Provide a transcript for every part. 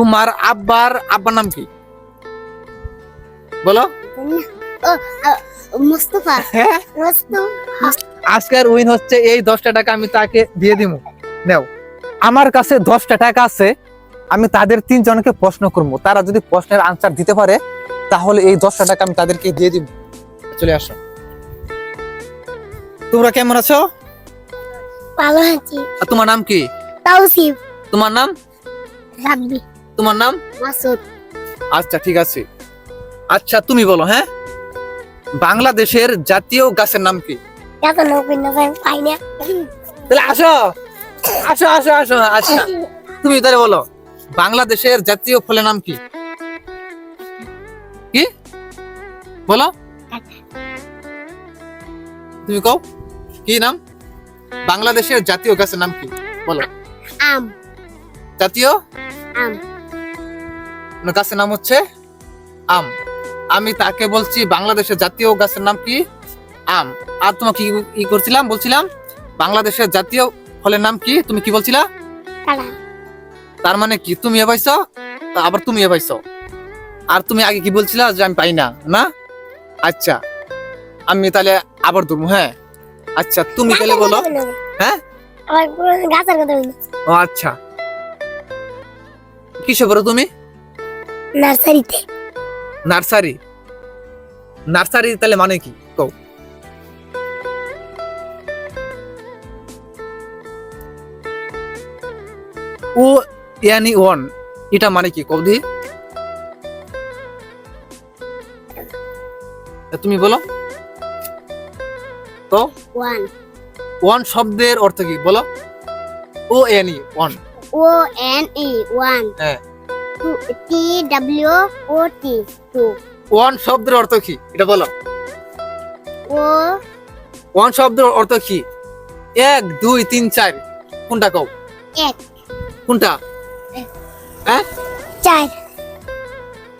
তোমার আব্বার নাম কি বলো? মুস্তাফা। হ্যাঁ, আজকের উইন হচ্ছে এই 10টা টাকা আমি তাকে দিয়ে দিব। নাও, আমার কাছে 10টা টাকা আছে, আমি তাদের 3 জনকে প্রশ্ন করবো, তারা যদি প্রশ্নের আনসার দিতে পারে তাহলে এই 10টা টাকা আমি তাদেরকে দিয়ে দিব। চলে আসো। তোমরা কেমন আছো? ভালো আছি। আর তোমার নাম কি? তাওসিফ। তোমার নাম? রাব্বি। তোমার নাম? মাসুদ। আচ্ছা, ঠিক আছে। আচ্ছা, তুমি বলো। হ্যাঁ, বাংলাদেশের জাতীয় গাছের নাম কি? এত নৌকিন না পাই না। তাহলে আসো আসো আসো আসো। আচ্ছা, তুমি তাহলে বলো, বাংলাদেশের জাতীয় ফলের নাম কি? কি বলো? তুমি কও, কি নাম? বাংলাদেশের জাতীয় গাছের নাম কি বলো? আম। জাতীয় আম। গাছের নাম হচ্ছে আম। আমি তাকে বলছি বাংলাদেশের জাতীয় গাছের নাম কি? আম। আর তোমাকে কি করছিলাম, বলছিলাম বাংলাদেশের জাতীয় ফলের নাম কি? তুমি কি বলছিলা? কাঁঠাল। তার মানে কি তুমি পাইছো, আবার তুমি পাইছো। আর তুমি আগে কি বলছিলা যে আমি পাই না, না? আচ্ছা, আমি তাহলে আবার ধরবো। হ্যাঁ, আচ্ছা, তুমি তাহলে বলো। হ্যাঁ, আবার গাছের কথা বলি। ও আচ্ছা, কিসে পড়ো তুমি? নার্সারিতে। নার্সারি। নার্সারি তাহলে মানে কি কও? ও ইয়ানি ওয়ান, এটা মানে কি কও দি? তুমি বলো তো। ওয়ান। ওয়ান শব্দের অর্থ কি বলো? ও ইয়ানি one. O N E one. হ্যাঁ। T W O two one. ওয়ান শব্দের অর্থ কি এটা বলো? ও ওয়ান শব্দের অর্থ কি? 1 2 3 4 কোনটা কও? এক। কোনটা? হ্যাঁ, 4।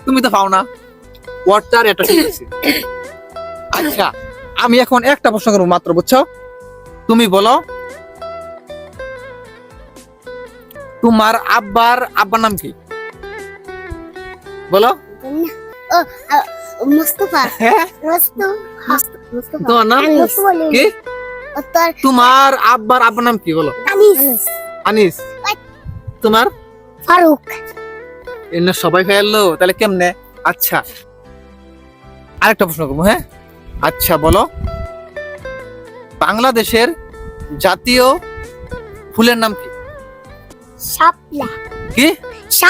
তুমি তো পাও না। ওয়াটার, এটা ঠিক আছে। আচ্ছা, আমি এখন একটা প্রশ্ন করব মাত্র, বুঝছো? তুমি বলো, তোমার আব্বার নাম কি বলো? ও মুস্তাফা। হ্যাঁ, মুস্তাফা। তোমার নাম কি? তোমার আব্বার নাম কি বলো? আনিস। আনিস। তোমার? ফারুক। এনে সবাই ফেললো, তাহলে কেমনে? আচ্ছা, আরেকটা প্রশ্ন করবো। হ্যাঁ, আচ্ছা বলো, বাংলাদেশের জাতীয় ফুলের নাম কি? শাপলা। কি?